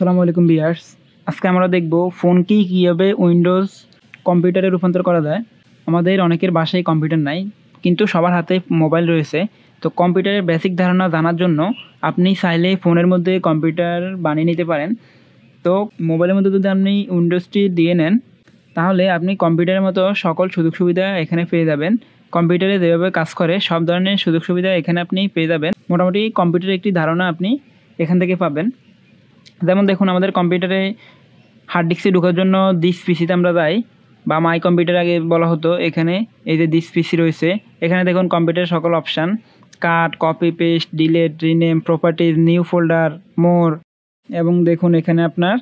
আসসালামু আলাইকুম ভিউয়ার্স। আজকে আমরা দেখব ফোনকে কীভাবে উইন্ডোজ কম্পিউটারে রূপান্তর করা যায়। আমাদের অনেকের বাসায় কম্পিউটার নাই, কিন্তু সবার হাতে মোবাইল রয়েছে। তো কম্পিউটারের বেসিক ধারণা জানার জন্য আপনি চাইলে ফোনের মধ্যে কম্পিউটার বানিয়ে নিতে পারেন। তো মোবাইলের মধ্যে যদি আপনি উইন্ডোজটি দিয়ে নেন, তাহলে আপনি কম্পিউটারের মতো সকল সুযোগ সুবিধা এখানে পেয়ে যাবেন। কম্পিউটারে যেভাবে কাজ করে সব ধরনের সুযোগ সুবিধা এখানে আপনি পেয়ে যাবেন। মোটামুটি কম্পিউটারের একটি ধারণা আপনি এখান থেকে পাবেন। যেমন দেখুন, আমাদের কম্পিউটারে হার্ড ডিস্কে ঢোকার জন্য দিস পিসিতে আমরা যাই, বা মাই কম্পিউটার আগে বলা হতো। এখানে এই যে দিস পিসি রয়েছে, এখানে দেখুন কম্পিউটারের সকল option, cut, copy, paste, delete, rename, properties, new folder, more, এবং দেখুন এখানে আপনার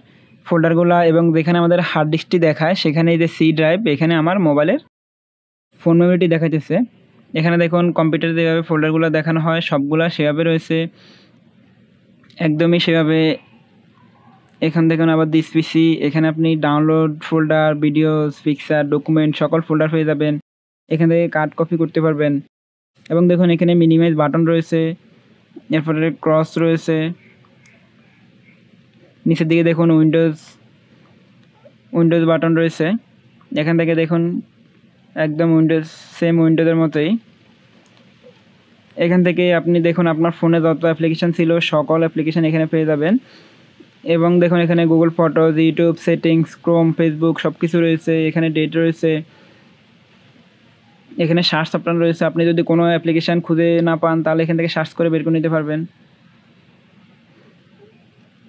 ফোল্ডারগুলা, এবং যেখানে আমাদের হার্ড ডিস্কটি দেখায় সেখানে এই যে সি ড্রাইভ, এখানে আমার মোবাইলের ফোন মেমোরিটি দেখাইতেছে। এখানে দেখুন কম্পিউটারে যেভাবে ফোল্ডারগুলো দেখানো হয় সবগুলা সেভাবে রয়েছে, একদমই সেভাবে। এখান দেখুন আবার দিস পিসি, এখানে আপনি download folder, videos, picture, document সকল ফোল্ডার পেয়ে যাবেন। এখান থেকে কাট কপি করতে পারবেন। এবং দেখুন এখানে মিনিমাইজ বাটন রয়েছে, এরপরে ক্রস রয়েছে। নিচের দিকে দেখুন উইন্ডোজ বাটন রয়েছে। এখান থেকে দেখুন একদম সেম উইন্ডোজের মতোই। এখান থেকে আপনি দেখুন আপনার ফোনে যত অ্যাপ্লিকেশান ছিল সকল অ্যাপ্লিকেশান এখানে পেয়ে যাবেন। এবং দেখুন এখানে Google photos, YouTube, settings, Chrome, Facebook সব কিছু রয়েছে। এখানে ডেট রয়েছে, এখানে সার্চ অপশন রয়েছে। আপনি যদি কোনো অ্যাপ্লিকেশান খুঁজে না পান তাহলে এখান থেকে সার্চ করে বের করে নিতে পারবেন।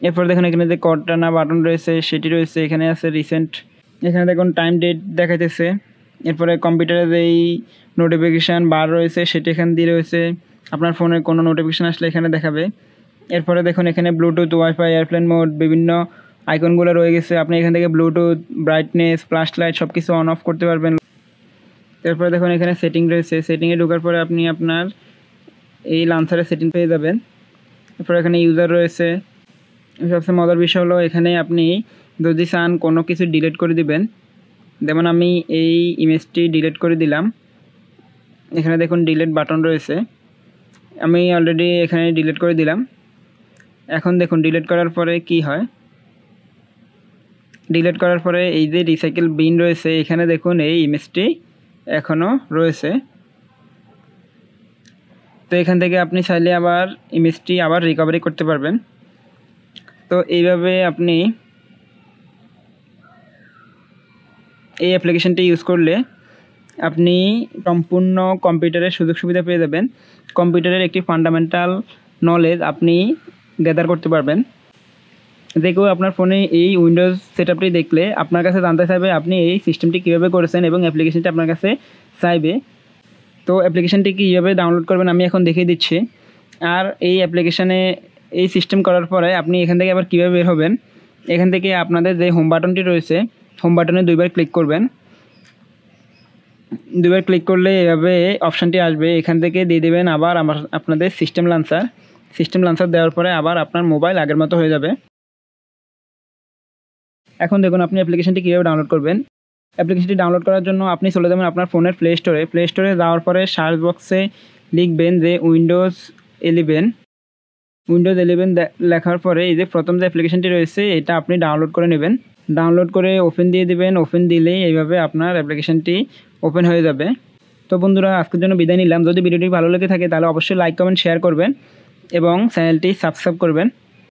এরপর দেখুন এখানে যে কর্টানা বাটন রয়েছে সেটি রয়েছে, এখানে আছে রিসেন্ট। এখানে দেখুন টাইম ডেট দেখাইতেছে। এরপরে কম্পিউটারে যেই নোটিফিকেশান বার রয়েছে সেটি এখানে দিয়ে রয়েছে, আপনার ফোনে কোনো নোটিফিকেশান আসলে এখানে দেখাবে। এরপরে দেখুন এখানে ব্লুটুথ, ওয়াইফাই, এয়ারপ্লেন মোড বিভিন্ন আইকনগুলো রয়ে গেছে। আপনি এখান থেকে ব্লুটুথ, ব্রাইটনেস, ফ্ল্যাশ লাইট সব কিছু অন অফ করতে পারবেন। এরপরে দেখুন এখানে সেটিং রয়েছে, সেটিংয়ে ঢোকার পরে আপনি আপনার এই লাঞ্চারের সেটিং পেয়ে যাবেন। এরপরে এখানে ইউজার রয়েছে। সবচেয়ে মজার বিষয় হলো এখানে আপনি যদি চান কোনো কিছু ডিলিট করে দিবেন, যেমন আমি এই ইমেজটি ডিলিট করে দিলাম। এখানে দেখুন ডিলিট বাটন রয়েছে, আমি অলরেডি এখানে ডিলিট করে দিলাম। এখন দেখুন ডিলিট করার পরে কি হয়। ডিলিট করার পরে এই যে রিসাইকেল বিন রয়েছে, এখানে দেখুন এই ইমেজটি এখনও রয়েছে। তো এখান থেকে আপনি চাইলে আবার ইমেজটি আবার রিকভারি করতে পারবেন। তো এইভাবে আপনি এই অ্যাপ্লিকেশনটি ইউজ করলে আপনি সম্পূর্ণ কম্পিউটারের সুযোগ সুবিধা পেয়ে যাবেন। কম্পিউটারের একটি ফান্ডামেন্টাল নলেজ আপনি গ্যাদার করতে পারবেন। যে কেউ আপনার ফোনে এই উইন্ডোজ সেটআপটি দেখলে আপনার কাছে জানতে চাইবে আপনি এই সিস্টেমটি কীভাবে করেছেন, এবং অ্যাপ্লিকেশনটি আপনার কাছে চাইবে। তো অ্যাপ্লিকেশনটি কীভাবে ডাউনলোড করবেন আমি এখন দেখিয়ে দিচ্ছি। আর এই অ্যাপ্লিকেশানে এই সিস্টেম করার পরে আপনি এখান থেকে আবার কীভাবে বের হবেন, এখান থেকে আপনাদের যে হোম বাটনটি রয়েছে হোম বাটনে দুইবার ক্লিক করবেন। দুইবার ক্লিক করলে এভাবে অপশানটি আসবে, এখান থেকে দিয়ে দেবেন আবার আপনাদের সিস্টেম লাঞ্চার দেওয়ার পরে আবার আপনার মোবাইল আগের মতো হয়ে যাবে। এখন দেখুন আপনি অ্যাপ্লিকেশনটি কীভাবে ডাউনলোড করবেন। অ্যাপ্লিকেশনটি ডাউনলোড করার জন্য আপনি চলে যাবেন আপনার ফোনের প্লে স্টোরে যাওয়ার পরে সার্চ বক্সে লিখবেন যে উইন্ডোজ 11 লেখার পরে এই যে প্রথম যে অ্যাপ্লিকেশনটি রয়েছে এটা আপনি ডাউনলোড করে নেবেন। ডাউনলোড করে ওপেন দিয়ে দেবেন। ওপেন দিলেই এইভাবে আপনার অ্যাপ্লিকেশনটি ওপেন হয়ে যাবে। তো বন্ধুরা, আজকের জন্য বিদায় নিলাম। যদি ভিডিওটি ভালো লেগে থাকে তাহলে অবশ্যই লাইক, কমেন্ট, শেয়ার করবেন এবং চ্যানেলটি সাবস্ক্রাইব করবেন।